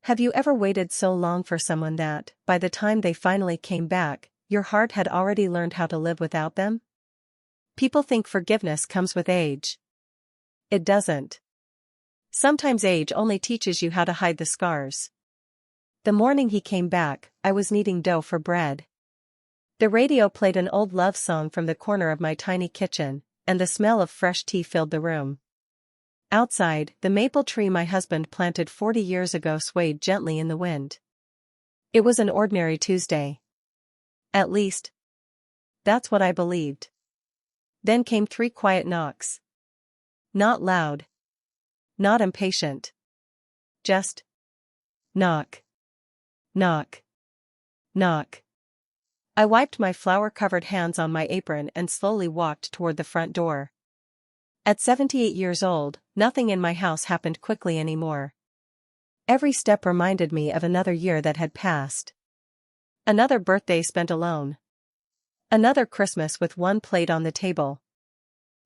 Have you ever waited so long for someone that, by the time they finally came back, your heart had already learned how to live without them? People think forgiveness comes with age. It doesn't. Sometimes age only teaches you how to hide the scars. The morning he came back, I was kneading dough for bread. The radio played an old love song from the corner of my tiny kitchen, and the smell of fresh tea filled the room. Outside, the maple tree my husband planted 40 years ago swayed gently in the wind. It was an ordinary Tuesday. At least, that's what I believed. Then came 3 quiet knocks. Not loud. Not impatient. Just knock. Knock. Knock. I wiped my flour-covered hands on my apron and slowly walked toward the front door. At 78 years old, nothing in my house happened quickly anymore. Every step reminded me of another year that had passed. Another birthday spent alone. Another Christmas with one plate on the table.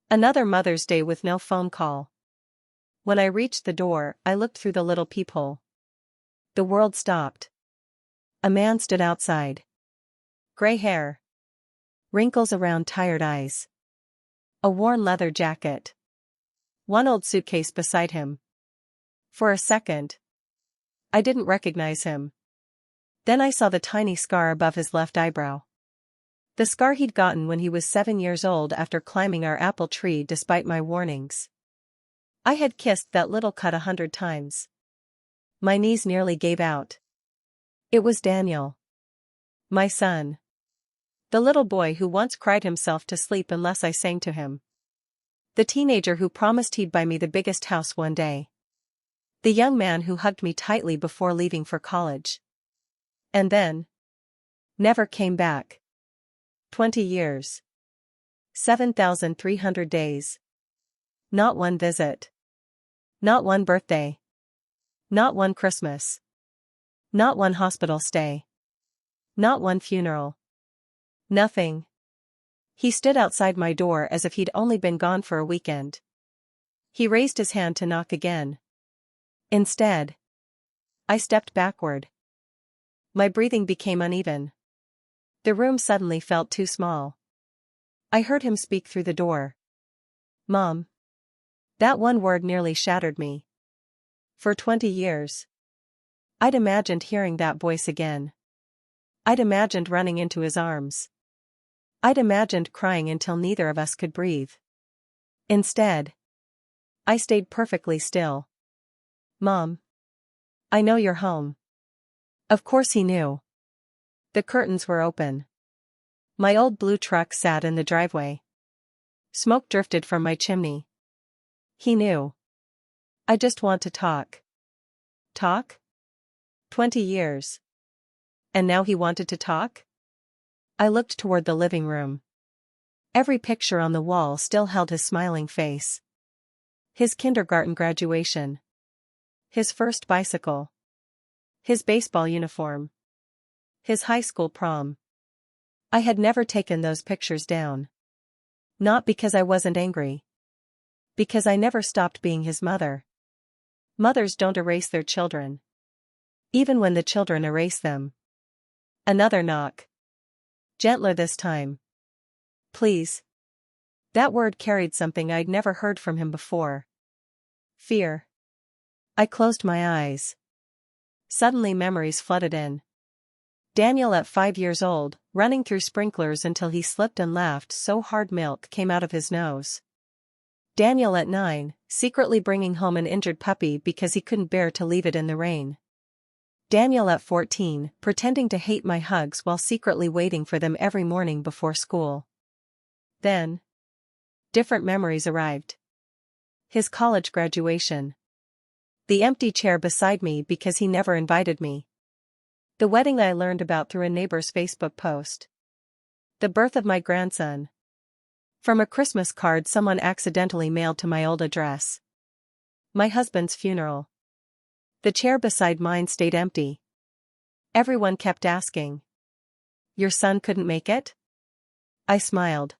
Another Mother's Day with no phone call. When I reached the door, I looked through the little peephole. The world stopped. A man stood outside. Gray hair. Wrinkles around tired eyes. A worn leather jacket. One old suitcase beside him. For a second, I didn't recognize him. Then I saw the tiny scar above his left eyebrow. The scar he'd gotten when he was 7 years old after climbing our apple tree despite my warnings. I had kissed that little cut 100 times. My knees nearly gave out. It was Daniel. My son. The little boy who once cried himself to sleep unless I sang to him. The teenager who promised he'd buy me the biggest house one day. The young man who hugged me tightly before leaving for college. And then never came back. 20 years. 7,300 days. Not one visit. Not one birthday. Not one Christmas. Not one hospital stay. Not one funeral. Nothing. He stood outside my door as if he'd only been gone for a weekend. He raised his hand to knock again. Instead, I stepped backward. My breathing became uneven. The room suddenly felt too small. I heard him speak through the door. Mom. That one word nearly shattered me. For 20 years. I'd imagined hearing that voice again. I'd imagined running into his arms. I'd imagined crying until neither of us could breathe. Instead, I stayed perfectly still. Mom. I know you're home. Of course he knew. The curtains were open. My old blue truck sat in the driveway. Smoke drifted from my chimney. He knew. I just want to talk. Talk? 20 years. And now he wanted to talk? I looked toward the living room. Every picture on the wall still held his smiling face. His kindergarten graduation. His first bicycle. His baseball uniform. His high school prom. I had never taken those pictures down. Not because I wasn't angry. Because I never stopped being his mother. Mothers don't erase their children. Even when the children erase them. Another knock. Gentler this time. Please. That word carried something I'd never heard from him before. Fear. I closed my eyes. Suddenly memories flooded in. Daniel at 5 years old, running through sprinklers until he slipped and laughed so hard milk came out of his nose. Daniel at 9, secretly bringing home an injured puppy because he couldn't bear to leave it in the rain. Daniel at 14, pretending to hate my hugs while secretly waiting for them every morning before school. Then, different memories arrived. His college graduation. The empty chair beside me because he never invited me. The wedding I learned about through a neighbor's Facebook post. The birth of my grandson. From a Christmas card someone accidentally mailed to my old address. My husband's funeral. The chair beside mine stayed empty. Everyone kept asking. Your son couldn't make it? I smiled.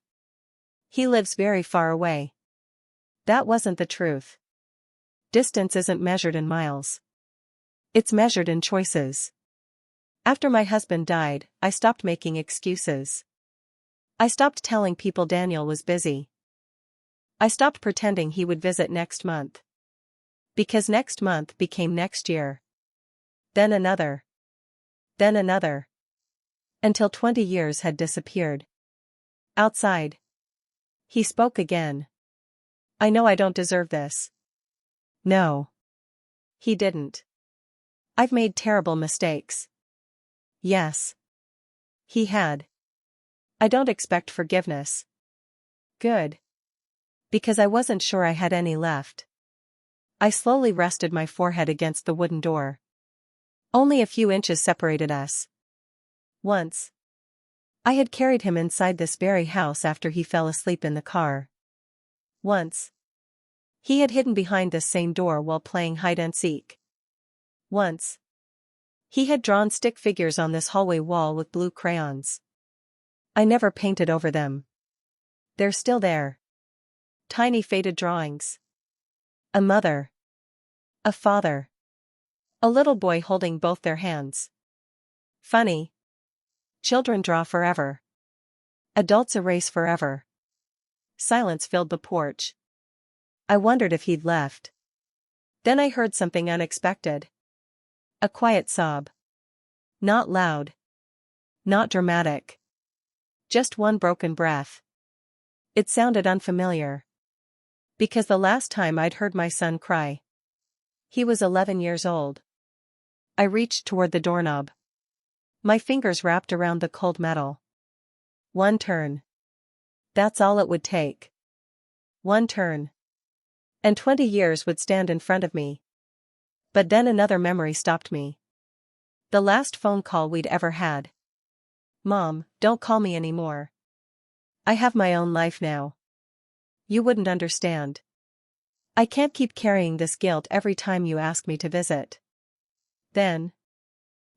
He lives very far away. That wasn't the truth. Distance isn't measured in miles. It's measured in choices. After my husband died, I stopped making excuses. I stopped telling people Daniel was busy. I stopped pretending he would visit next month. Because next month became next year. Then another. Then another. Until 20 years had disappeared. Outside. He spoke again. I know I don't deserve this. No. He didn't. I've made terrible mistakes. Yes. He had. I don't expect forgiveness. Good. Because I wasn't sure I had any left. I slowly rested my forehead against the wooden door. Only a few inches separated us. Once. I had carried him inside this very house after he fell asleep in the car. Once. He had hidden behind this same door while playing hide-and-seek. Once. He had drawn stick figures on this hallway wall with blue crayons. I never painted over them. They're still there. Tiny faded drawings. A mother. A father. A little boy holding both their hands. Funny. Children draw forever. Adults erase forever. Silence filled the porch. I wondered if he'd left. Then I heard something unexpected. A quiet sob. Not loud. Not dramatic. Just one broken breath. It sounded unfamiliar. Because the last time I'd heard my son cry. He was 11 years old. I reached toward the doorknob. My fingers wrapped around the cold metal. One turn. That's all it would take. One turn. And 20 years would stand in front of me. But then another memory stopped me. The last phone call we'd ever had. Mom, don't call me anymore. I have my own life now. You wouldn't understand. I can't keep carrying this guilt every time you ask me to visit. Then.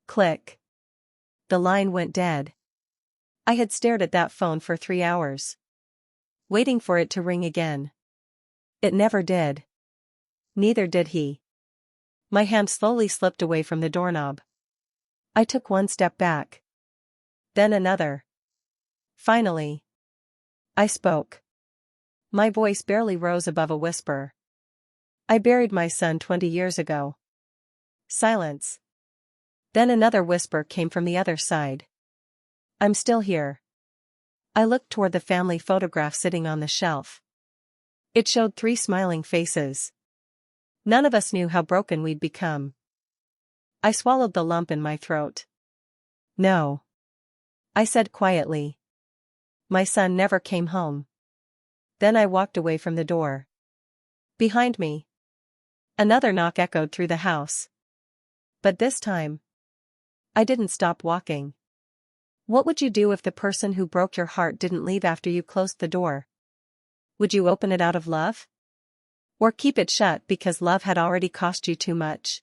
Click. The line went dead. I had stared at that phone for 3 hours. Waiting for it to ring again. It never did. Neither did he. My hand slowly slipped away from the doorknob. I took one step back. Then another. Finally. I spoke. My voice barely rose above a whisper. I buried my son 20 years ago. Silence. Then another whisper came from the other side. I'm still here. I looked toward the family photograph sitting on the shelf. It showed 3 smiling faces. None of us knew how broken we'd become. I swallowed the lump in my throat. No. I said quietly. My son never came home. Then I walked away from the door. Behind me. Another knock echoed through the house. But this time. I didn't stop walking. What would you do if the person who broke your heart didn't leave after you closed the door? Would you open it out of love? Or keep it shut because love had already cost you too much?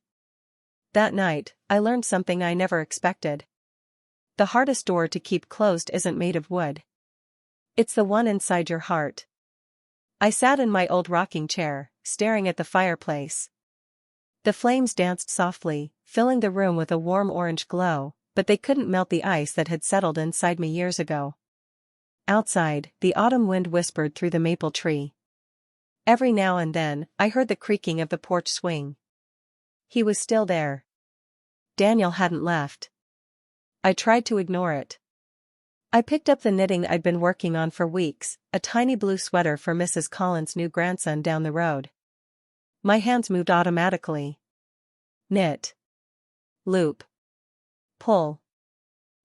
That night, I learned something I never expected. The hardest door to keep closed isn't made of wood. It's the one inside your heart. I sat in my old rocking chair, staring at the fireplace. The flames danced softly, filling the room with a warm orange glow, but they couldn't melt the ice that had settled inside me years ago. Outside, the autumn wind whispered through the maple tree. Every now and then, I heard the creaking of the porch swing. He was still there. Daniel hadn't left. I tried to ignore it. I picked up the knitting I'd been working on for weeks, a tiny blue sweater for Mrs. Collins' new grandson down the road. My hands moved automatically. Knit. Loop. Pull.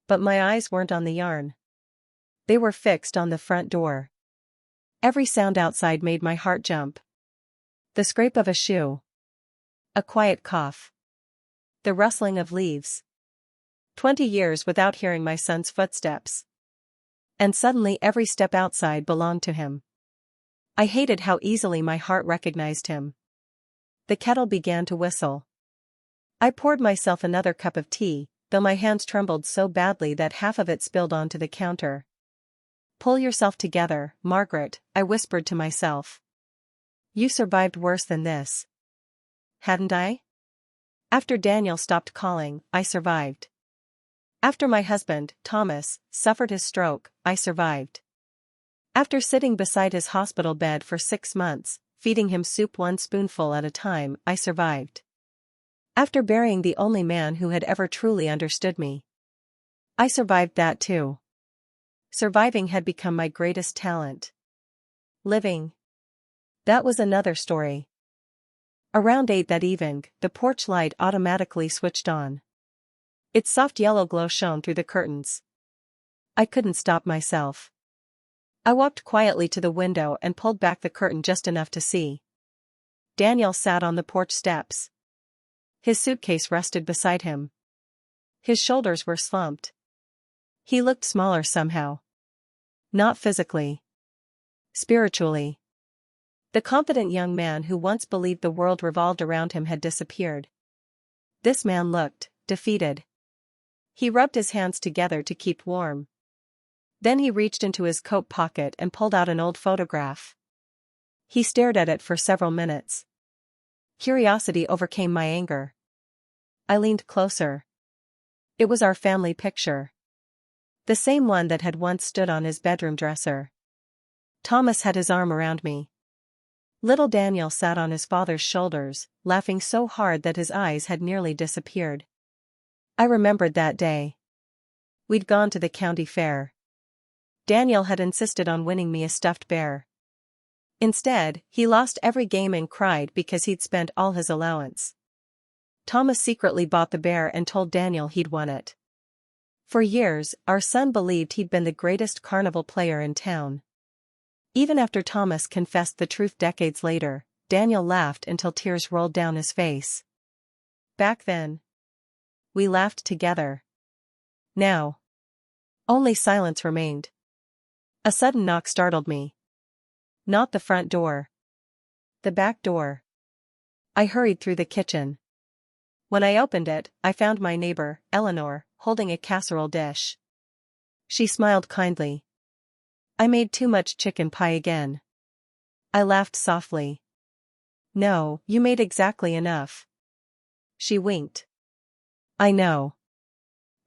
But my eyes weren't on the yarn. They were fixed on the front door. Every sound outside made my heart jump. The scrape of a shoe. A quiet cough. The rustling of leaves. 20 years without hearing my son's footsteps. And suddenly every step outside belonged to him. I hated how easily my heart recognized him. The kettle began to whistle. I poured myself another cup of tea, though my hands trembled so badly that half of it spilled onto the counter. Pull yourself together, Margaret, I whispered to myself. You survived worse than this. Hadn't I? After Daniel stopped calling, I survived. After my husband, Thomas, suffered his stroke, I survived. After sitting beside his hospital bed for 6 months, feeding him soup one spoonful at a time, I survived. After burying the only man who had ever truly understood me, I survived that too. Surviving had become my greatest talent. Living. That was another story. Around 8 that evening, the porch light automatically switched on. Its soft yellow glow shone through the curtains. I couldn't stop myself. I walked quietly to the window and pulled back the curtain just enough to see. Daniel sat on the porch steps. His suitcase rested beside him. His shoulders were slumped. He looked smaller somehow. Not physically. Spiritually. The confident young man who once believed the world revolved around him had disappeared. This man looked defeated. He rubbed his hands together to keep warm. Then he reached into his coat pocket and pulled out an old photograph. He stared at it for several minutes. Curiosity overcame my anger. I leaned closer. It was our family picture. The same one that had once stood on his bedroom dresser. Thomas had his arm around me. Little Daniel sat on his father's shoulders, laughing so hard that his eyes had nearly disappeared. I remembered that day. We'd gone to the county fair. Daniel had insisted on winning me a stuffed bear. Instead, he lost every game and cried because he'd spent all his allowance. Thomas secretly bought the bear and told Daniel he'd won it. For years, our son believed he'd been the greatest carnival player in town. Even after Thomas confessed the truth decades later, Daniel laughed until tears rolled down his face. Back then, we laughed together. Now, only silence remained. A sudden knock startled me. Not the front door. The back door. I hurried through the kitchen. When I opened it, I found my neighbor, Eleanor, holding a casserole dish. She smiled kindly. I made too much chicken pie again. I laughed softly. No, you made exactly enough. She winked. I know.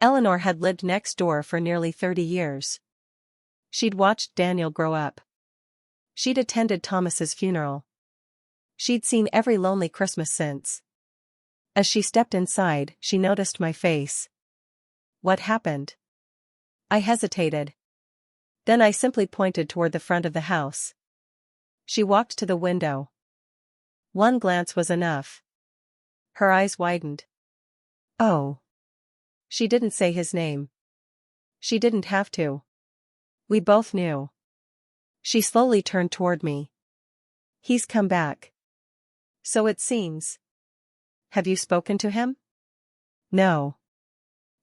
Eleanor had lived next door for nearly 30 years. She'd watched Daniel grow up. She'd attended Thomas's funeral. She'd seen every lonely Christmas since. As she stepped inside, she noticed my face. What happened? I hesitated. Then I simply pointed toward the front of the house. She walked to the window. One glance was enough. Her eyes widened. Oh. She didn't say his name. She didn't have to. We both knew. She slowly turned toward me. He's come back. So it seems. Have you spoken to him? No.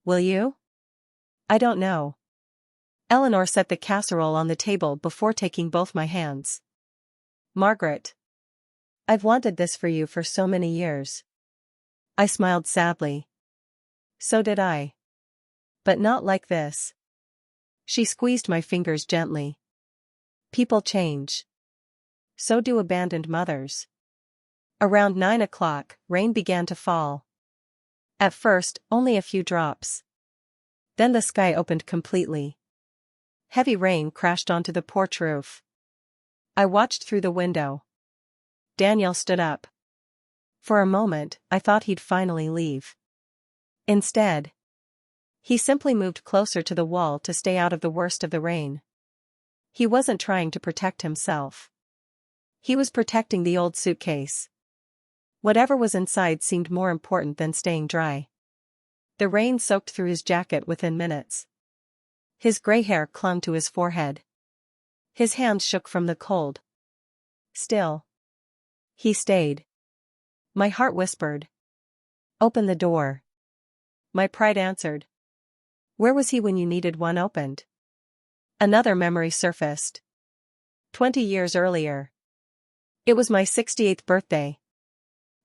Will you? I don't know. Eleanor set the casserole on the table before taking both my hands. Margaret. I've wanted this for you for so many years. I smiled sadly. So did I. But not like this. She squeezed my fingers gently. People change. So do abandoned mothers. Around 9 o'clock, rain began to fall. At first, only a few drops. Then the sky opened completely. Heavy rain crashed onto the porch roof. I watched through the window. Daniel stood up. For a moment, I thought he'd finally leave. Instead, he simply moved closer to the wall to stay out of the worst of the rain. He wasn't trying to protect himself. He was protecting the old suitcase. Whatever was inside seemed more important than staying dry. The rain soaked through his jacket within minutes. His gray hair clung to his forehead. His hands shook from the cold. Still, he stayed. My heart whispered, "Open the door." My pride answered, "Where was he when you needed one opened?" Another memory surfaced. 20 years earlier. It was my 68th birthday.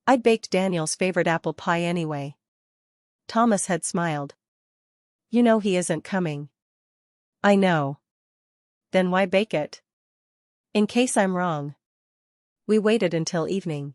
I'd baked Daniel's favorite apple pie anyway. Thomas had smiled. "You know he isn't coming." "I know." "Then why bake it?" "In case I'm wrong." We waited until evening.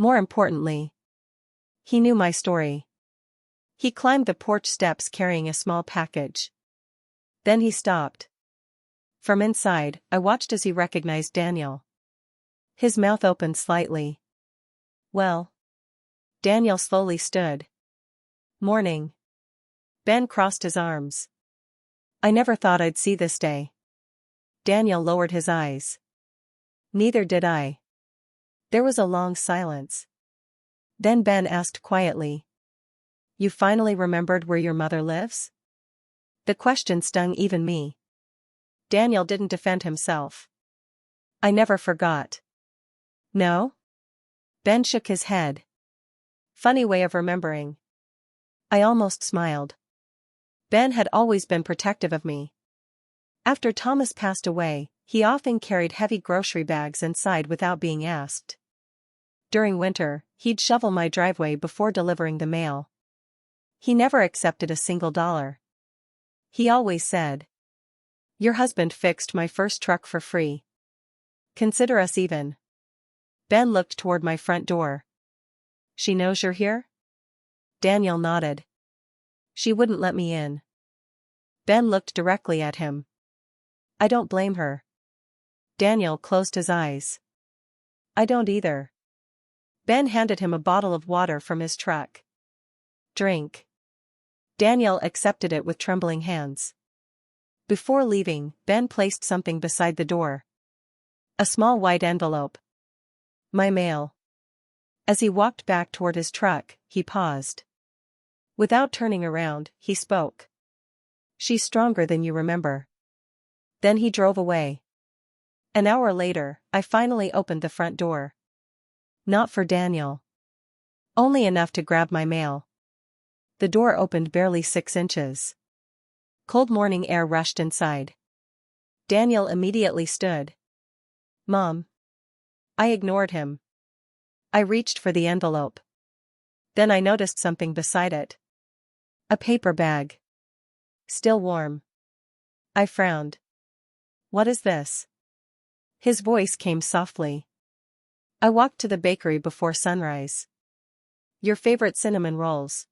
More importantly, he knew my story. He climbed the porch steps carrying a small package. Then he stopped. From inside, I watched as he recognized Daniel. His mouth opened slightly. Well. Daniel slowly stood. Morning. Ben crossed his arms. I never thought I'd see this day. Daniel lowered his eyes. Neither did I. There was a long silence. Then Ben asked quietly. You finally remembered where your mother lives? The question stung even me. Daniel didn't defend himself. I never forgot. No? Ben shook his head. Funny way of remembering. I almost smiled. Ben had always been protective of me. After Thomas passed away, he often carried heavy grocery bags inside without being asked. During winter, he'd shovel my driveway before delivering the mail. He never accepted a single dollar. He always said, "Your husband fixed my first truck for free. Consider us even." Ben looked toward my front door. She knows you're here? Daniel nodded. She wouldn't let me in. Ben looked directly at him. I don't blame her. Daniel closed his eyes. I don't either. Ben handed him a bottle of water from his truck. Drink. Daniel accepted it with trembling hands. Before leaving, Ben placed something beside the door. A small white envelope. My mail. As he walked back toward his truck, he paused. Without turning around, he spoke. She's stronger than you remember. Then he drove away. An hour later, I finally opened the front door. Not for Daniel. Only enough to grab my mail. The door opened barely 6 inches. Cold morning air rushed inside. Daniel immediately stood. Mom. I ignored him. I reached for the envelope. Then I noticed something beside it. A paper bag. Still warm. I frowned. What is this? His voice came softly. I walked to the bakery before sunrise. Your favorite cinnamon rolls.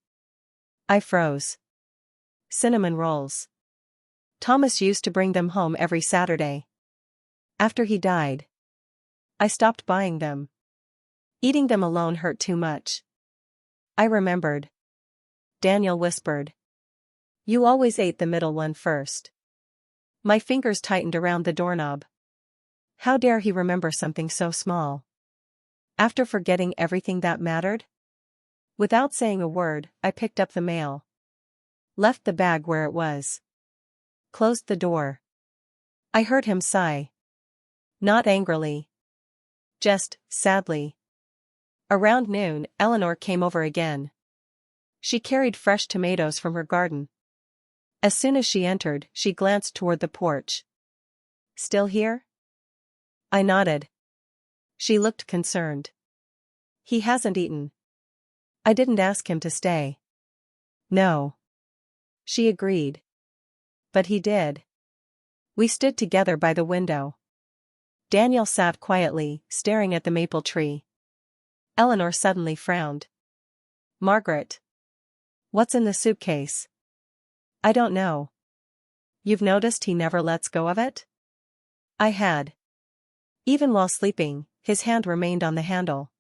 I froze. Cinnamon rolls. Thomas used to bring them home every Saturday. After he died, I stopped buying them. Eating them alone hurt too much. I remembered. Daniel whispered. You always ate the middle one first. My fingers tightened around the doorknob. How dare he remember something so small? After forgetting everything that mattered? Without saying a word, I picked up the mail. Left the bag where it was. Closed the door. I heard him sigh. Not angrily. Just, sadly. Around noon, Eleanor came over again. She carried fresh tomatoes from her garden. As soon as she entered, she glanced toward the porch. Still here? I nodded. She looked concerned. He hasn't eaten. I didn't ask him to stay. No. She agreed. But he did. We stood together by the window. Daniel sat quietly, staring at the maple tree. Eleanor suddenly frowned. Margaret. What's in the suitcase? I don't know. You've noticed he never lets go of it? I had. Even while sleeping, his hand remained on the handle.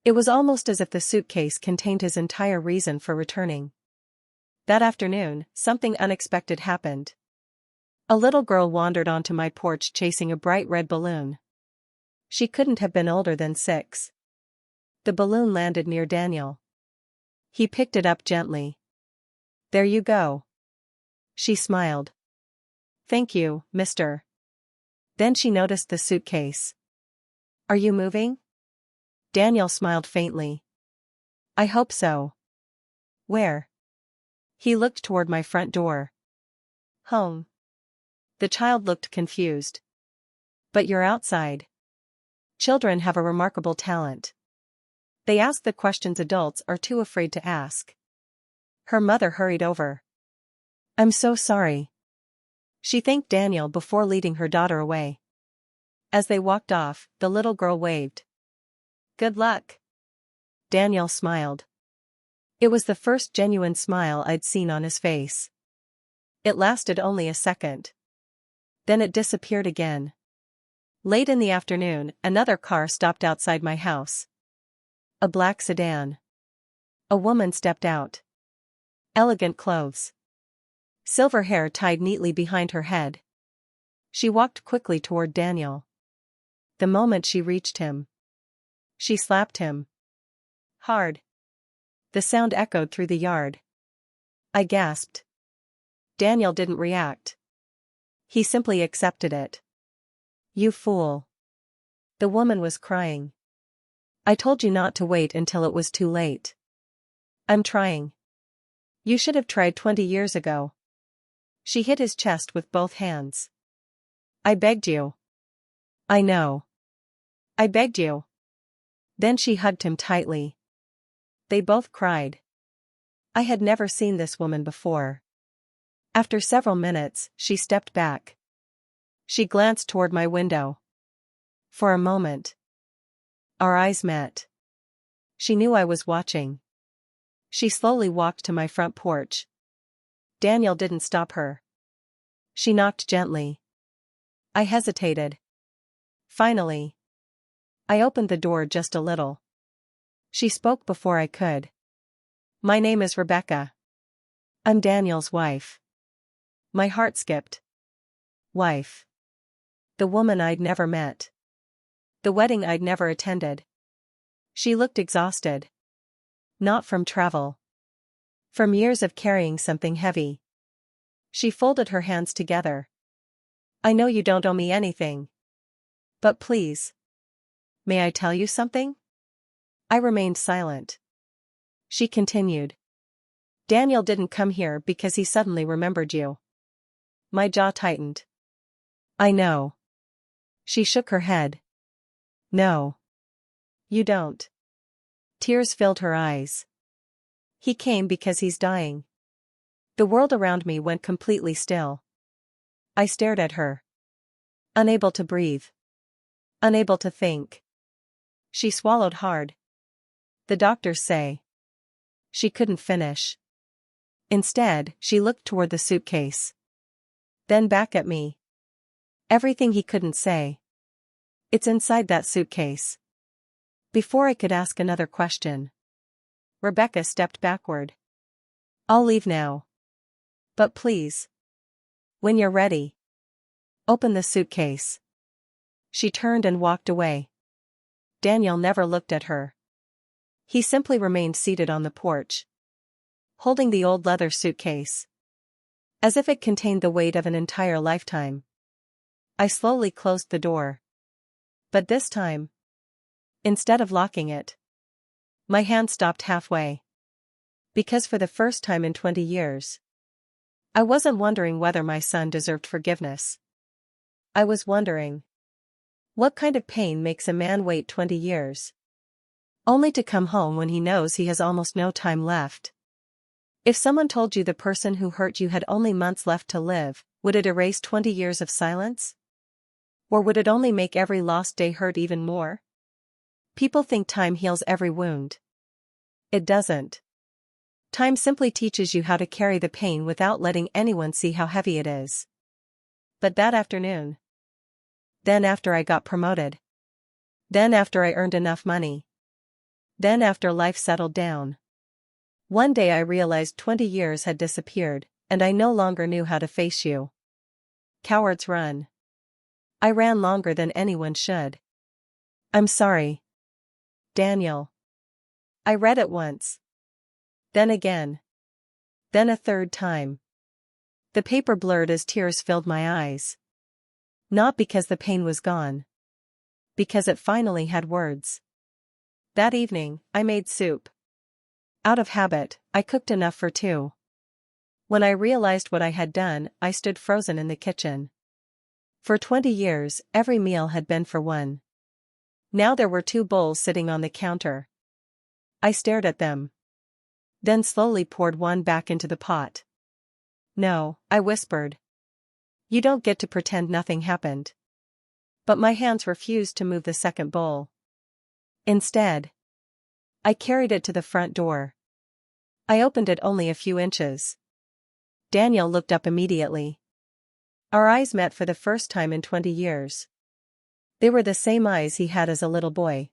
It was almost as if the suitcase contained his entire reason for returning. That afternoon, something unexpected happened. A little girl wandered onto my porch chasing a bright red balloon. She couldn't have been older than 6. The balloon landed near Daniel. He picked it up gently. There you go. She smiled. Thank you, mister. Then she noticed the suitcase. Are you moving? Daniel smiled faintly. I hope so. Where? He looked toward my front door. Home. The child looked confused. But you're outside. Children have a remarkable talent. They ask the questions adults are too afraid to ask. Her mother hurried over. I'm so sorry. She thanked Daniel before leading her daughter away. As they walked off, the little girl waved. Good luck. Daniel smiled. It was the first genuine smile I'd seen on his face. It lasted only a second. Then it disappeared again. Late in the afternoon, another car stopped outside my house. A black sedan. A woman stepped out. Elegant clothes. Silver hair tied neatly behind her head. She walked quickly toward Daniel. The moment she reached him, she slapped him. Hard. The sound echoed through the yard. I gasped. Daniel didn't react. He simply accepted it. You fool. The woman was crying. I told you not to wait until it was too late. I'm trying. You should have tried 20 years ago. She hit his chest with both hands. I begged you. I know. I begged you. Then she hugged him tightly. They both cried. I had never seen this woman before. After several minutes, she stepped back. She glanced toward my window. For a moment, our eyes met. She knew I was watching. She slowly walked to my front porch. Daniel didn't stop her. She knocked gently. I hesitated. Finally, I opened the door just a little. She spoke before I could. My name is Rebecca. I'm Daniel's wife. My heart skipped. Wife. The woman I'd never met. The wedding I'd never attended. She looked exhausted. Not from travel. From years of carrying something heavy. She folded her hands together. I know you don't owe me anything. But please. May I tell you something? I remained silent. She continued. Daniel didn't come here because he suddenly remembered you. My jaw tightened. I know. She shook her head. No. You don't. Tears filled her eyes. He came because he's dying. The world around me went completely still. I stared at her. Unable to breathe. Unable to think. She swallowed hard. The doctors say. She couldn't finish. Instead, she looked toward the suitcase. Then back at me. Everything he couldn't say. It's inside that suitcase. Before I could ask another question, Rebecca stepped backward. I'll leave now. But please. When you're ready. Open the suitcase. She turned and walked away. Daniel never looked at her. He simply remained seated on the porch, holding the old leather suitcase, as if it contained the weight of an entire lifetime. I slowly closed the door. But this time, instead of locking it, my hand stopped halfway. Because for the first time in 20 years, I wasn't wondering whether my son deserved forgiveness. I was wondering, what kind of pain makes a man wait 20 years? Only to come home when he knows he has almost no time left. If someone told you the person who hurt you had only months left to live, would it erase 20 years of silence? Or would it only make every lost day hurt even more? People think time heals every wound. It doesn't. Time simply teaches you how to carry the pain without letting anyone see how heavy it is. But that afternoon. Then after I got promoted. Then after I earned enough money. Then after life settled down. One day I realized 20 years had disappeared, and I no longer knew how to face you. Cowards run. I ran longer than anyone should. I'm sorry. Daniel. I read it once. Then again. Then a third time. The paper blurred as tears filled my eyes. Not because the pain was gone. Because it finally had words. That evening, I made soup. Out of habit, I cooked enough for two. When I realized what I had done, I stood frozen in the kitchen. For 20 years, every meal had been for one. Now there were two bowls sitting on the counter. I stared at them. Then slowly poured one back into the pot. No, I whispered. You don't get to pretend nothing happened. But my hands refused to move the second bowl. Instead, I carried it to the front door. I opened it only a few inches. Daniel looked up immediately. Our eyes met for the first time in 20 years. They were the same eyes he had as a little boy.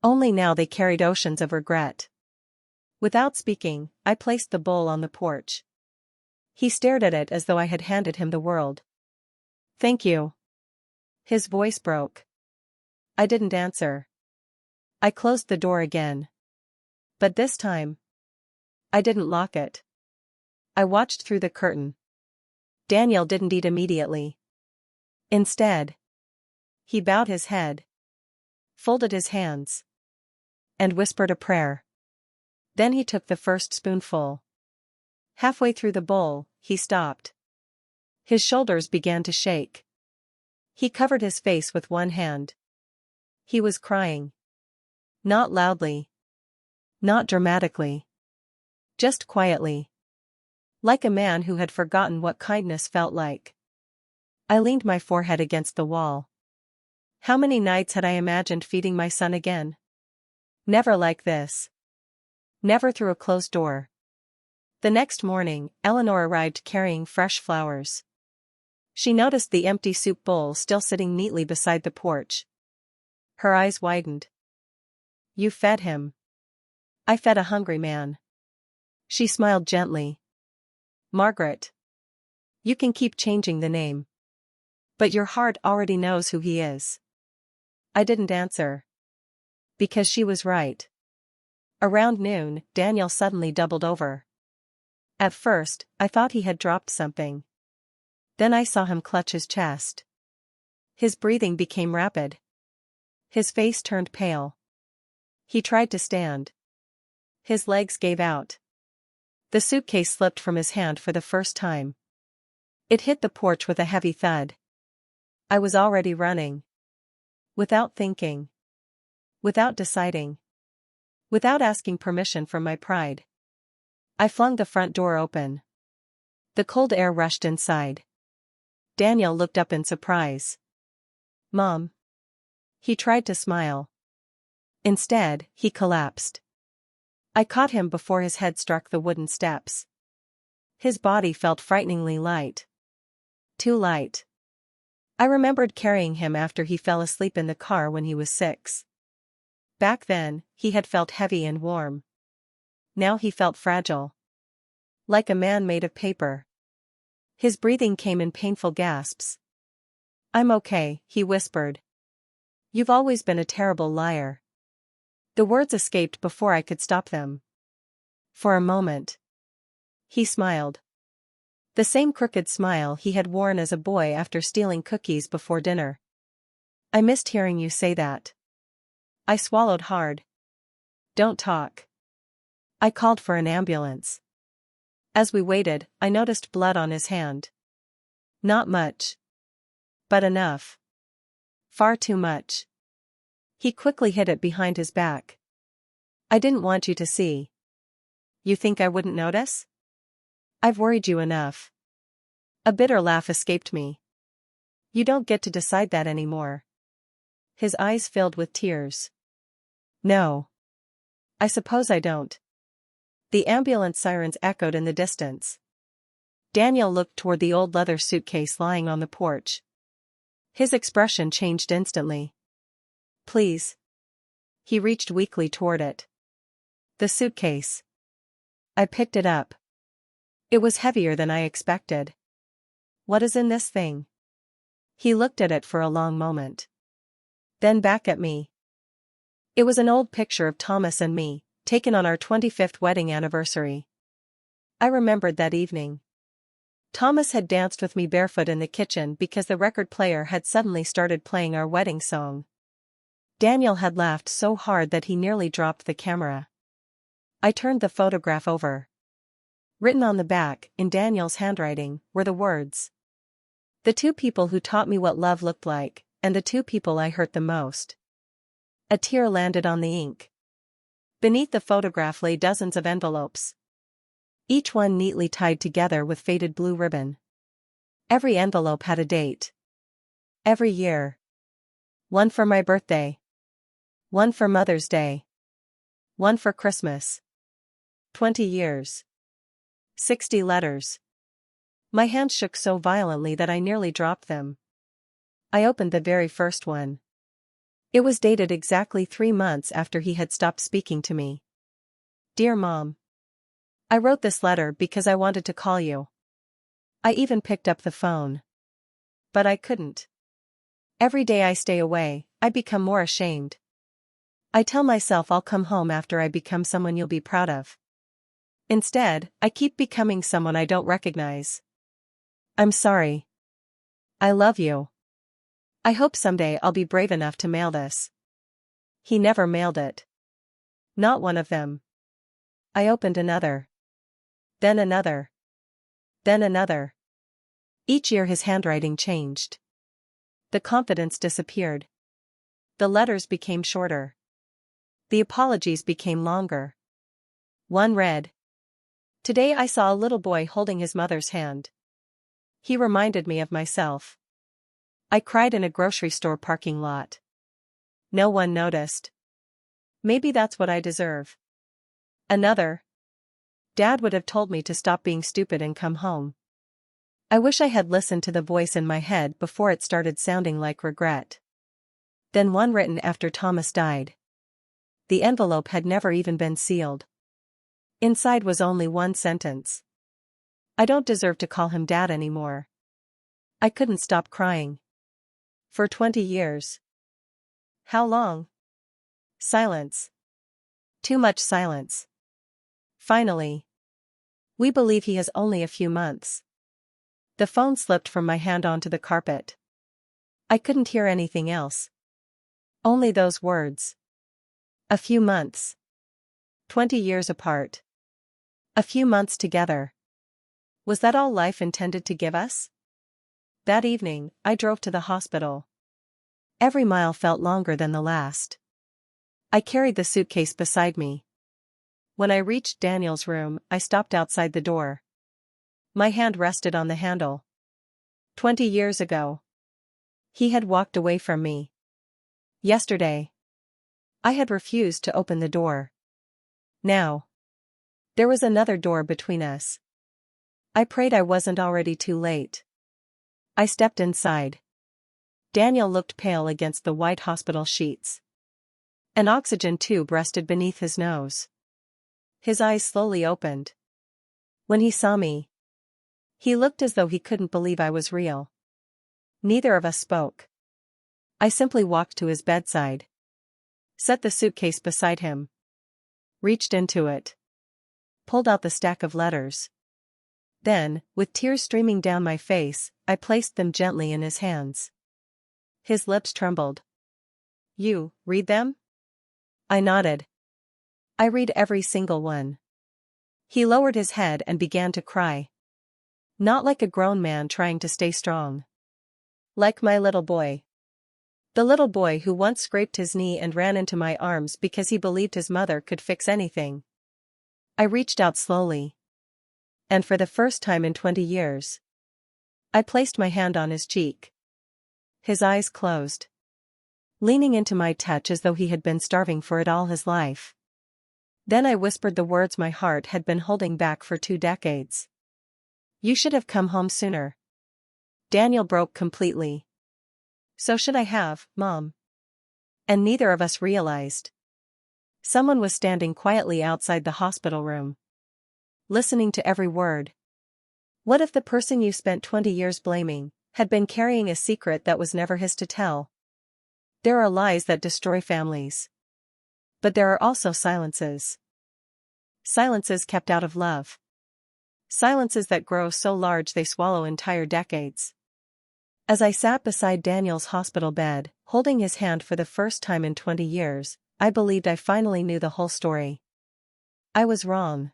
Only now they carried oceans of regret. Without speaking, I placed the bowl on the porch. He stared at it as though I had handed him the world. "Thank you." His voice broke. I didn't answer. I closed the door again. But this time, I didn't lock it. I watched through the curtain. Daniel didn't eat immediately. Instead, he bowed his head, folded his hands, and whispered a prayer. Then he took the first spoonful. Halfway through the bowl, he stopped. His shoulders began to shake. He covered his face with one hand. He was crying. Not loudly. Not dramatically. Just quietly. Like a man who had forgotten what kindness felt like. I leaned my forehead against the wall. How many nights had I imagined feeding my son again? Never like this. Never through a closed door. The next morning, Eleanor arrived carrying fresh flowers. She noticed the empty soup bowl still sitting neatly beside the porch. Her eyes widened. "You fed him." "I fed a hungry man." She smiled gently. "Margaret. You can keep changing the name. But your heart already knows who he is." I didn't answer. Because she was right. Around noon, Daniel suddenly doubled over. At first, I thought he had dropped something. Then I saw him clutch his chest. His breathing became rapid. His face turned pale. He tried to stand. His legs gave out. The suitcase slipped from his hand for the first time. It hit the porch with a heavy thud. I was already running. Without thinking. Without deciding. Without asking permission from my pride. I flung the front door open. The cold air rushed inside. Daniel looked up in surprise. "Mom." He tried to smile. Instead, he collapsed. I caught him before his head struck the wooden steps. His body felt frighteningly light. Too light. I remembered carrying him after he fell asleep in the car when he was 6. Back then, he had felt heavy and warm. Now he felt fragile. Like a man made of paper. His breathing came in painful gasps. "I'm okay," he whispered. "You've always been a terrible liar." The words escaped before I could stop them. For a moment. He smiled. The same crooked smile he had worn as a boy after stealing cookies before dinner. "I missed hearing you say that." I swallowed hard. "Don't talk." I called for an ambulance. As we waited, I noticed blood on his hand. Not much. But enough. Far too much. He quickly hid it behind his back. "I didn't want you to see." "You think I wouldn't notice?" "I've worried you enough." A bitter laugh escaped me. "You don't get to decide that anymore." His eyes filled with tears. "No. I suppose I don't." The ambulance sirens echoed in the distance. Daniel looked toward the old leather suitcase lying on the porch. His expression changed instantly. "Please." He reached weakly toward it. The suitcase. I picked it up. It was heavier than I expected. "What is in this thing?" He looked at it for a long moment. Then back at me. It was an old picture of Thomas and me, taken on our 25th wedding anniversary. I remembered that evening. Thomas had danced with me barefoot in the kitchen because the record player had suddenly started playing our wedding song. Daniel had laughed so hard that he nearly dropped the camera. I turned the photograph over. Written on the back, in Daniel's handwriting, were the words. "The two people who taught me what love looked like, and the two people I hurt the most." A tear landed on the ink. Beneath the photograph lay dozens of envelopes. Each one neatly tied together with faded blue ribbon. Every envelope had a date. Every year. One for my birthday. One for Mother's Day. One for Christmas. 20 years. 60 letters. My hands shook so violently that I nearly dropped them. I opened the very first one. It was dated exactly 3 months after he had stopped speaking to me. Dear Mom. I wrote this letter because I wanted to call you. I even picked up the phone. But I couldn't. Every day I stay away, I become more ashamed. I tell myself I'll come home after I become someone you'll be proud of. Instead, I keep becoming someone I don't recognize. I'm sorry. I love you. I hope someday I'll be brave enough to mail this. He never mailed it. Not one of them. I opened another. Then another. Then another. Each year his handwriting changed. The confidence disappeared. The letters became shorter. The apologies became longer. One read. Today I saw a little boy holding his mother's hand. He reminded me of myself. I cried in a grocery store parking lot. No one noticed. Maybe that's what I deserve. Another. Dad would have told me to stop being stupid and come home. I wish I had listened to the voice in my head before it started sounding like regret. Then one written after Thomas died. The envelope had never even been sealed. Inside was only one sentence. I don't deserve to call him Dad anymore. I couldn't stop crying. For 20 years. How long? Silence. Too much silence. Finally. We believe he has only a few months. The phone slipped from my hand onto the carpet. I couldn't hear anything else. Only those words. A few months. 20 years apart. A few months together. Was that all life intended to give us? That evening, I drove to the hospital. Every mile felt longer than the last. I carried the suitcase beside me. When I reached Daniel's room, I stopped outside the door. My hand rested on the handle. 20 years ago. He had walked away from me. Yesterday. I had refused to open the door. Now. There was another door between us. I prayed I wasn't already too late. I stepped inside. Daniel looked pale against the white hospital sheets. An oxygen tube rested beneath his nose. His eyes slowly opened. When he saw me, he looked as though he couldn't believe I was real. Neither of us spoke. I simply walked to his bedside. Set the suitcase beside him. Reached into it. Pulled out the stack of letters. Then, with tears streaming down my face, I placed them gently in his hands. His lips trembled. You read them? I nodded. I read every single one. He lowered his head and began to cry. Not like a grown man trying to stay strong. Like my little boy. The little boy who once scraped his knee and ran into my arms because he believed his mother could fix anything. I reached out slowly. And for the first time in 20 years, I placed my hand on his cheek. His eyes closed. Leaning into my touch as though he had been starving for it all his life. Then I whispered the words my heart had been holding back for 2 decades. You should have come home sooner. Daniel broke completely. So should I have, Mom. And neither of us realized. Someone was standing quietly outside the hospital room. Listening to every word. What if the person you spent 20 years blaming had been carrying a secret that was never his to tell? There are lies that destroy families. But there are also silences. Silences kept out of love. Silences that grow so large they swallow entire decades. As I sat beside Daniel's hospital bed, holding his hand for the first time in 20 years, I believed I finally knew the whole story. I was wrong.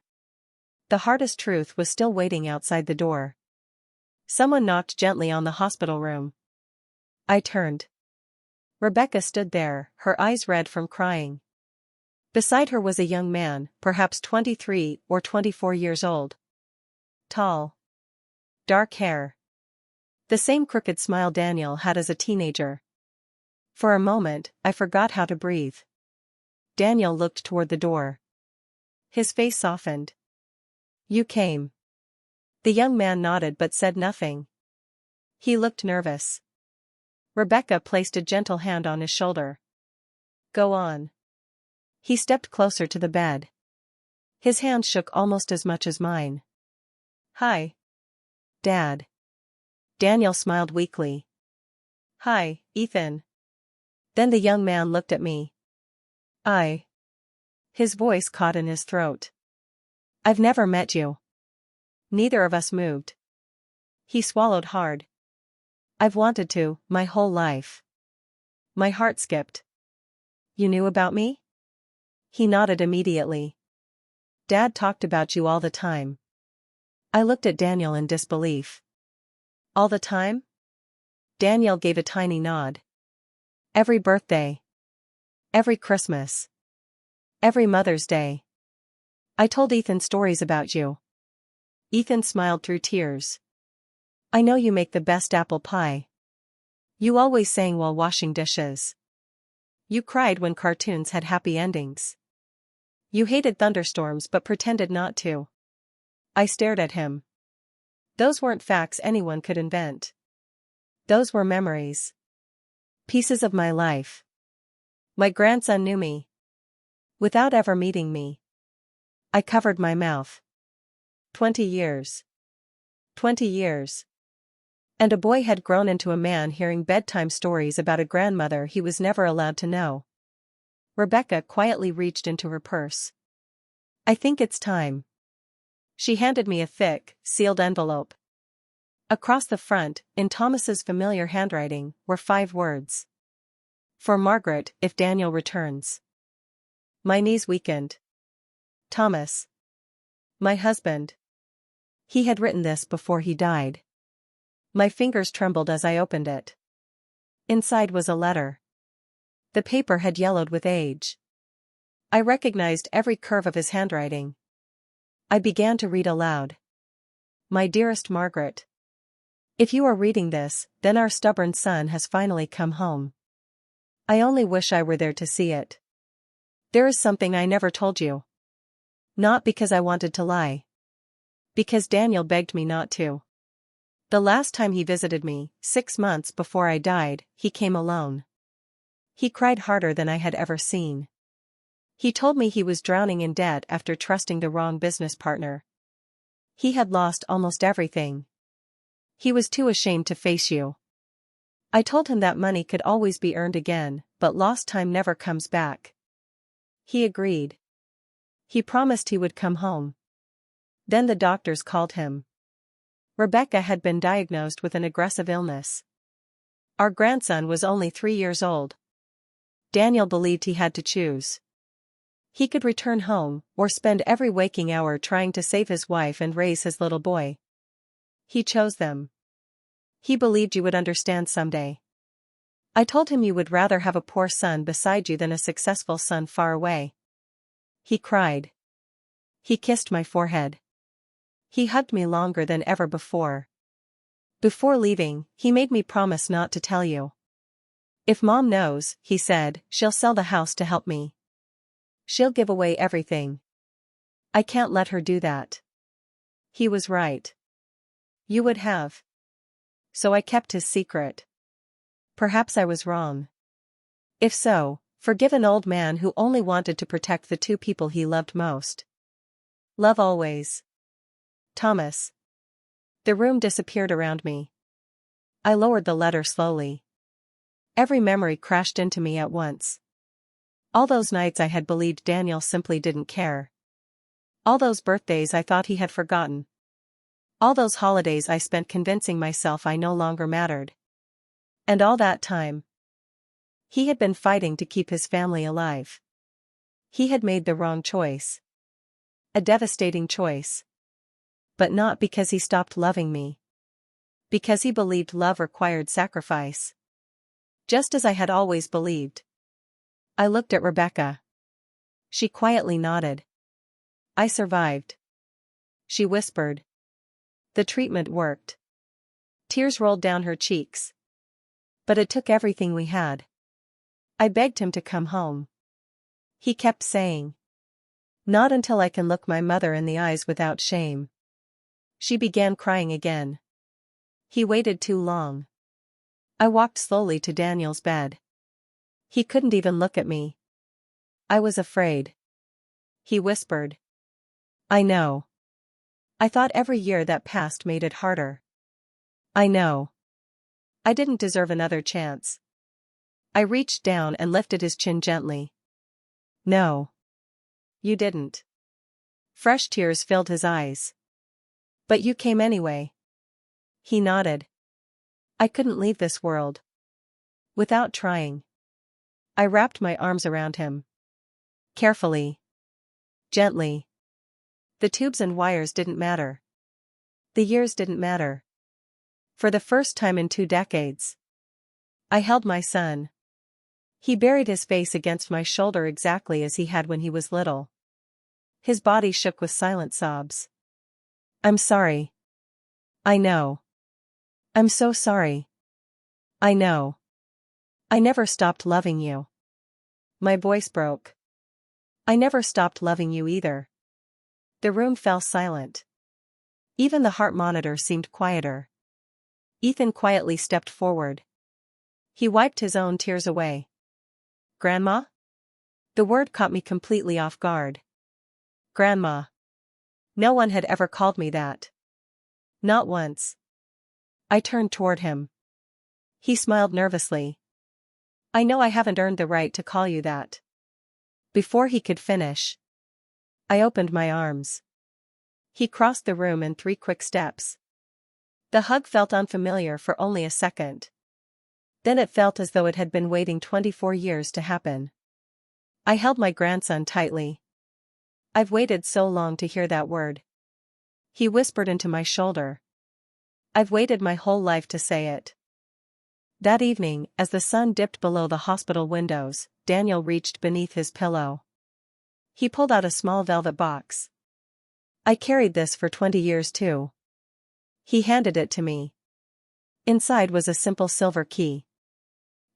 The hardest truth was still waiting outside the door. Someone knocked gently on the hospital room. I turned. Rebecca stood there, her eyes red from crying. Beside her was a young man, perhaps 23 or 24 years old. Tall. Dark hair. The same crooked smile Daniel had as a teenager. For a moment, I forgot how to breathe. Daniel looked toward the door. His face softened. You came. The young man nodded but said nothing. He looked nervous. Rebecca placed a gentle hand on his shoulder. Go on. He stepped closer to the bed. His hand shook almost as much as mine. Hi. Dad. Daniel smiled weakly. Hi, Ethan. Then the young man looked at me. His voice caught in his throat. I've never met you. Neither of us moved. He swallowed hard. I've wanted to, my whole life. My heart skipped. You knew about me? He nodded immediately. Dad talked about you all the time. I looked at Daniel in disbelief. All the time? Daniel gave a tiny nod. Every birthday. Every Christmas. Every Mother's Day. I told Ethan stories about you. Ethan smiled through tears. I know you make the best apple pie. You always sang while washing dishes. You cried when cartoons had happy endings. You hated thunderstorms but pretended not to. I stared at him. Those weren't facts anyone could invent. Those were memories. Pieces of my life. My grandson knew me. Without ever meeting me. I covered my mouth. 20 years. 20 years. And a boy had grown into a man hearing bedtime stories about a grandmother he was never allowed to know. Rebecca quietly reached into her purse. I think it's time. She handed me a thick, sealed envelope. Across the front, in Thomas's familiar handwriting, were 5 words. For Margaret, if Daniel returns. My knees weakened. Thomas. My husband. He had written this before he died. My fingers trembled as I opened it. Inside was a letter. The paper had yellowed with age. I recognized every curve of his handwriting. I began to read aloud. My dearest Margaret. If you are reading this, then our stubborn son has finally come home. I only wish I were there to see it. There is something I never told you. Not because I wanted to lie. Because Daniel begged me not to. The last time he visited me, 6 months before I died, he came alone. He cried harder than I had ever seen. He told me he was drowning in debt after trusting the wrong business partner. He had lost almost everything. He was too ashamed to face you. I told him that money could always be earned again, but lost time never comes back. He agreed. He promised he would come home. Then the doctors called him. Rebecca had been diagnosed with an aggressive illness. Our grandson was only 3 years old. Daniel believed he had to choose. He could return home, or spend every waking hour trying to save his wife and raise his little boy. He chose them. He believed you would understand someday. I told him you would rather have a poor son beside you than a successful son far away. He cried. He kissed my forehead. He hugged me longer than ever before. Before leaving, he made me promise not to tell you. If Mom knows, he said, she'll sell the house to help me. She'll give away everything. I can't let her do that. He was right. You would have. So I kept his secret. Perhaps I was wrong. If so, forgive an old man who only wanted to protect the 2 people he loved most. Love always. Thomas. The room disappeared around me. I lowered the letter slowly. Every memory crashed into me at once. All those nights I had believed Daniel simply didn't care. All those birthdays I thought he had forgotten. All those holidays I spent convincing myself I no longer mattered. And all that time, he had been fighting to keep his family alive. He had made the wrong choice. A devastating choice. But not because he stopped loving me. Because he believed love required sacrifice. Just as I had always believed. I looked at Rebecca. She quietly nodded. I survived. She whispered. The treatment worked. Tears rolled down her cheeks. But it took everything we had. I begged him to come home. He kept saying. Not until I can look my mother in the eyes without shame. She began crying again. He waited too long. I walked slowly to Daniel's bed. He couldn't even look at me. I was afraid. He whispered. I know. I thought every year that passed made it harder. I know. I didn't deserve another chance. I reached down and lifted his chin gently. No. You didn't. Fresh tears filled his eyes. But you came anyway. He nodded. I couldn't leave this world. Without trying. I wrapped my arms around him. Carefully. Gently. The tubes and wires didn't matter. The years didn't matter. For the first time in 2 decades. I held my son. He buried his face against my shoulder exactly as he had when he was little. His body shook with silent sobs. I'm sorry. I know. I'm so sorry. I know. I never stopped loving you. My voice broke. I never stopped loving you either. The room fell silent. Even the heart monitor seemed quieter. Ethan quietly stepped forward. He wiped his own tears away. Grandma? The word caught me completely off guard. Grandma. No one had ever called me that. Not once. I turned toward him. He smiled nervously. I know I haven't earned the right to call you that. Before he could finish, I opened my arms. He crossed the room in 3 quick steps. The hug felt unfamiliar for only a second. Then it felt as though it had been waiting 24 years to happen. I held my grandson tightly. I've waited so long to hear that word. He whispered into my shoulder. I've waited my whole life to say it. That evening, as the sun dipped below the hospital windows, Daniel reached beneath his pillow. He pulled out a small velvet box. I carried this for 20 years too. He handed it to me. Inside was a simple silver key.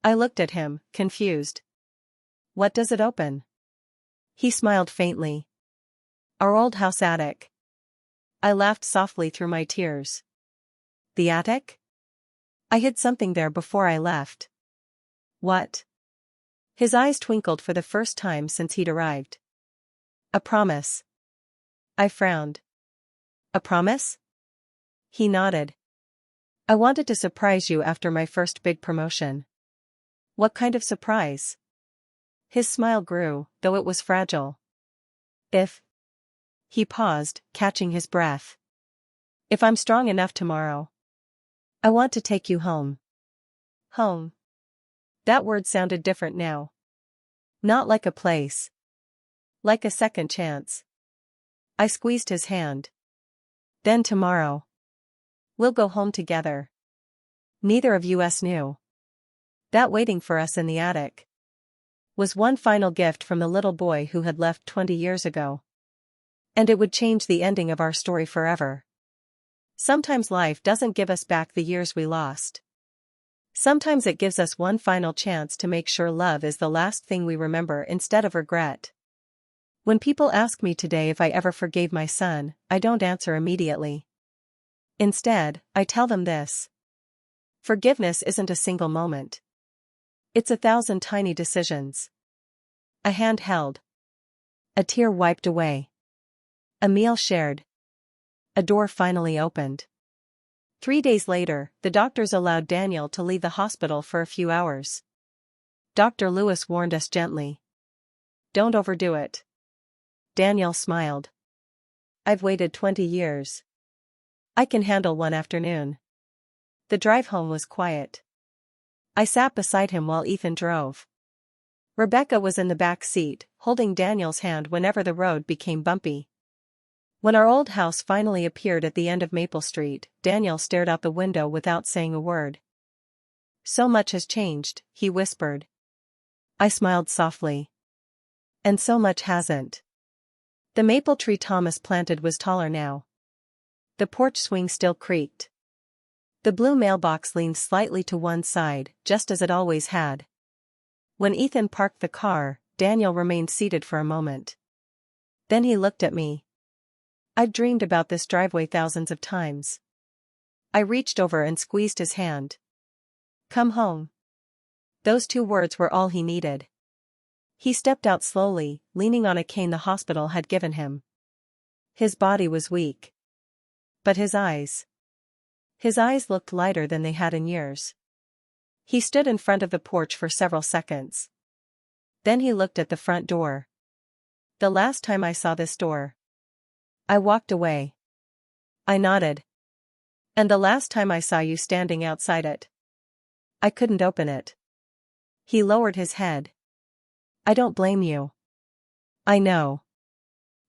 I looked at him, confused. What does it open? He smiled faintly. Our old house attic. I laughed softly through my tears. The attic? I hid something there before I left. What? His eyes twinkled for the first time since he'd arrived. A promise. I frowned. A promise? He nodded. I wanted to surprise you after my first big promotion. What kind of surprise? His smile grew, though it was fragile. If. He paused, catching his breath. If I'm strong enough tomorrow. I want to take you home. Home. That word sounded different now. Not like a place. Like a second chance. I squeezed his hand. Then tomorrow. We'll go home together. Neither of us knew that waiting for us in the attic was one final gift from the little boy who had left 20 years ago. And it would change the ending of our story forever. Sometimes life doesn't give us back the years we lost. Sometimes it gives us one final chance to make sure love is the last thing we remember instead of regret. When people ask me today if I ever forgave my son, I don't answer immediately. Instead, I tell them this. Forgiveness isn't a single moment. It's 1,000 tiny decisions. A hand held. A tear wiped away. A meal shared. A door finally opened. 3 days later, the doctors allowed Daniel to leave the hospital for a few hours. Dr. Lewis warned us gently. Don't overdo it. Daniel smiled. I've waited 20 years. I can handle one afternoon. The drive home was quiet. I sat beside him while Ethan drove. Rebecca was in the back seat, holding Daniel's hand whenever the road became bumpy. When our old house finally appeared at the end of Maple Street, Daniel stared out the window without saying a word. So much has changed, he whispered. I smiled softly. And so much hasn't. The maple tree Thomas planted was taller now. The porch swing still creaked. The blue mailbox leaned slightly to one side, just as it always had. When Ethan parked the car, Daniel remained seated for a moment. Then he looked at me. I'd dreamed about this driveway thousands of times. I reached over and squeezed his hand. Come home. Those 2 words were all he needed. He stepped out slowly, leaning on a cane the hospital had given him. His body was weak. But his eyes looked lighter than they had in years. He stood in front of the porch for several seconds. Then he looked at the front door. The last time I saw this door. I walked away. I nodded. And the last time I saw you standing outside it. I couldn't open it. He lowered his head. I don't blame you. I know.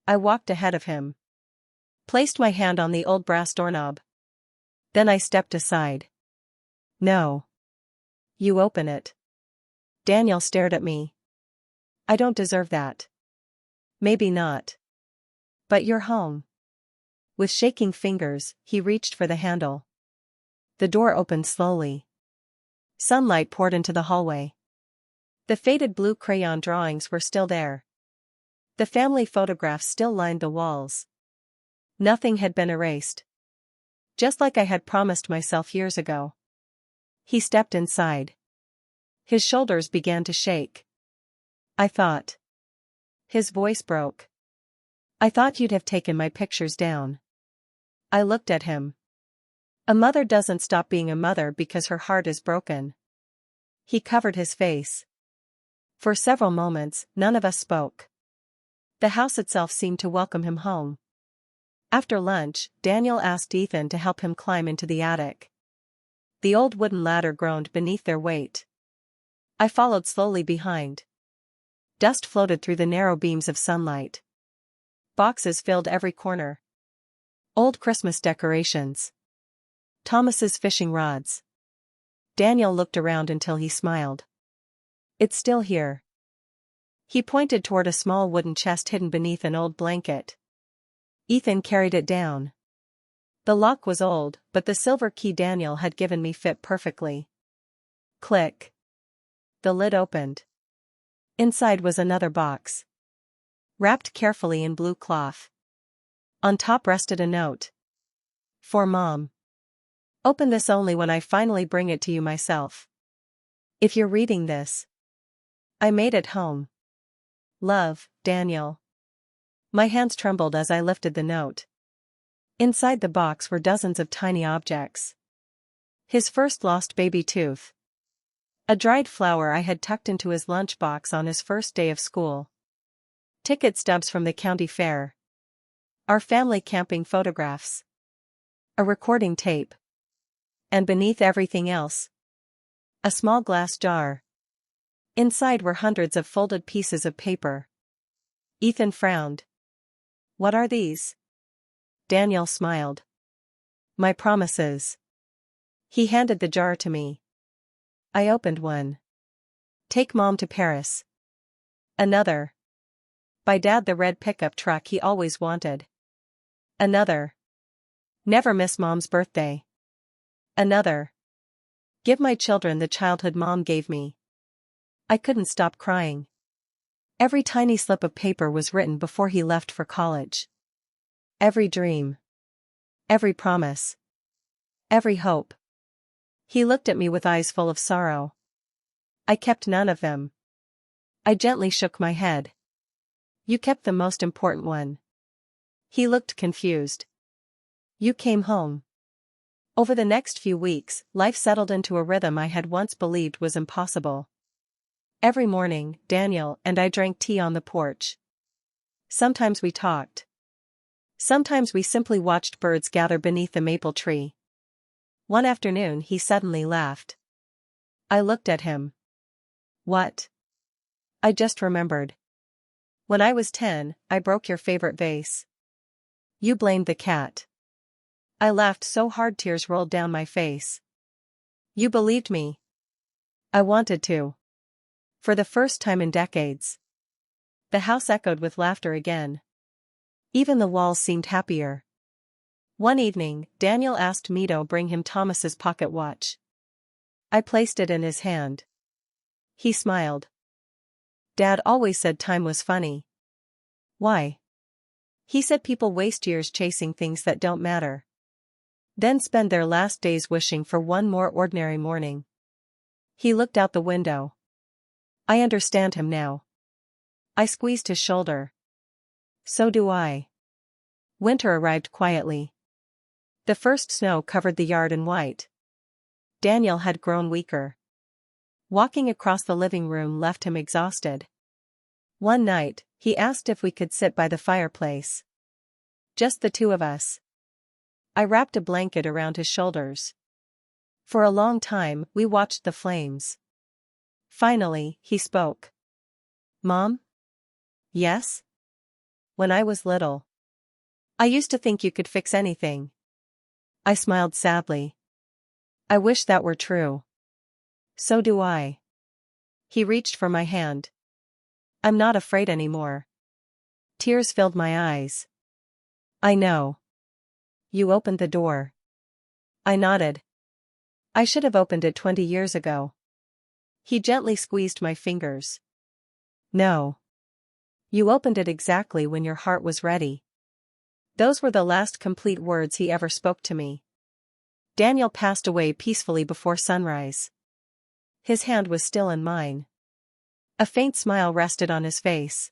I walked ahead of him. Placed my hand on the old brass doorknob. Then I stepped aside. No. You open it. Daniel stared at me. I don't deserve that. Maybe not. But you're home. With shaking fingers, he reached for the handle. The door opened slowly. Sunlight poured into the hallway. The faded blue crayon drawings were still there. The family photographs still lined the walls. Nothing had been erased. Just like I had promised myself years ago. He stepped inside. His shoulders began to shake. I thought. His voice broke. I thought you'd have taken my pictures down. I looked at him. A mother doesn't stop being a mother because her heart is broken. He covered his face. For several moments, none of us spoke. The house itself seemed to welcome him home. After lunch, Daniel asked Ethan to help him climb into the attic. The old wooden ladder groaned beneath their weight. I followed slowly behind. Dust floated through the narrow beams of sunlight. Boxes filled every corner. Old Christmas decorations. Thomas's fishing rods. Daniel looked around until he smiled. It's still here. He pointed toward a small wooden chest hidden beneath an old blanket. Ethan carried it down. The lock was old, but the silver key Daniel had given me fit perfectly. Click. The lid opened. Inside was another box. Wrapped carefully in blue cloth. On top rested a note. For Mom. Open this only when I finally bring it to you myself. If you're reading this. I made it home. Love, Daniel. My hands trembled as I lifted the note. Inside the box were dozens of tiny objects. His first lost baby tooth. A dried flower I had tucked into his lunchbox on his first day of school. Ticket stubs from the county fair. Our family camping photographs. A recording tape. And beneath everything else, a small glass jar. Inside were hundreds of folded pieces of paper. Ethan frowned. What are these? Daniel smiled. My promises. He handed the jar to me. I opened one. Take Mom to Paris. Another. Buy Dad the red pickup truck he always wanted. Another. Never miss Mom's birthday. Another. Give my children the childhood Mom gave me. I couldn't stop crying. Every tiny slip of paper was written before he left for college. Every dream. Every promise. Every hope. He looked at me with eyes full of sorrow. I kept none of them. I gently shook my head. You kept the most important one. He looked confused. You came home. Over the next few weeks, life settled into a rhythm I had once believed was impossible. Every morning, Daniel and I drank tea on the porch. Sometimes we talked. Sometimes we simply watched birds gather beneath the maple tree. One afternoon he suddenly laughed. I looked at him. What? I just remembered. When I was 10, I broke your favorite vase. You blamed the cat. I laughed so hard tears rolled down my face. You believed me. I wanted to. For the first time in decades. The house echoed with laughter again. Even the walls seemed happier. One evening, Daniel asked me to bring him Thomas's pocket watch. I placed it in his hand. He smiled. Dad always said time was funny. Why? He said people waste years chasing things that don't matter. Then spend their last days wishing for one more ordinary morning. He looked out the window. I understand him now. I squeezed his shoulder. So do I. Winter arrived quietly. The first snow covered the yard in white. Daniel had grown weaker. Walking across the living room left him exhausted. One night, he asked if we could sit by the fireplace. Just the two of us. I wrapped a blanket around his shoulders. For a long time, we watched the flames. Finally, he spoke. Mom? Yes? When I was little, I used to think you could fix anything. I smiled sadly. I wish that were true. So do I. He reached for my hand. I'm not afraid anymore. Tears filled my eyes. I know. You opened the door. I nodded. I should have opened it 20 years ago. He gently squeezed my fingers. No. You opened it exactly when your heart was ready. Those were the last complete words he ever spoke to me. Daniel passed away peacefully before sunrise. His hand was still in mine. A faint smile rested on his face.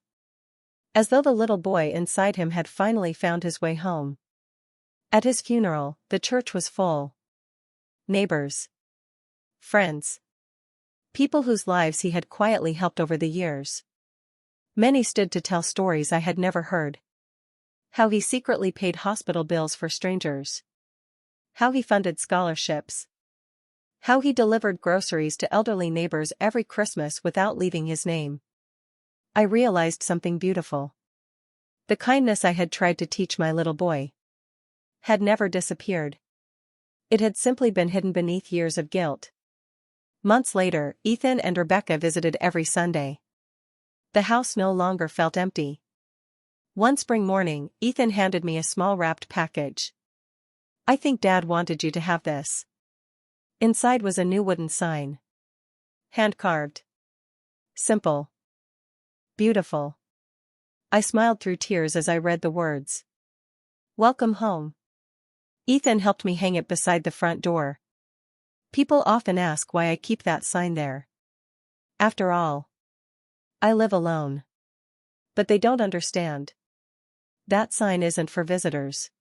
As though the little boy inside him had finally found his way home. At his funeral, the church was full. Neighbors. Friends. People whose lives he had quietly helped over the years. Many stood to tell stories I had never heard. How he secretly paid hospital bills for strangers. How he funded scholarships. How he delivered groceries to elderly neighbors every Christmas without leaving his name. I realized something beautiful. The kindness I had tried to teach my little boy had never disappeared. It had simply been hidden beneath years of guilt. Months later, Ethan and Rebecca visited every Sunday. The house no longer felt empty. One spring morning, Ethan handed me a small wrapped package. I think Dad wanted you to have this. Inside was a new wooden sign. Hand-carved. Simple. Beautiful. I smiled through tears as I read the words. Welcome home. Ethan helped me hang it beside the front door. People often ask why I keep that sign there. After all, I live alone. But they don't understand. That sign isn't for visitors.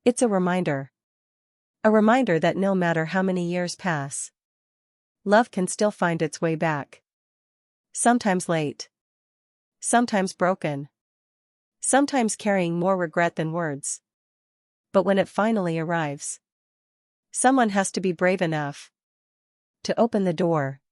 It's a reminder. A reminder that no matter how many years pass, love can still find its way back. Sometimes late. Sometimes broken. Sometimes carrying more regret than words. But when it finally arrives, someone has to be brave enough to open the door.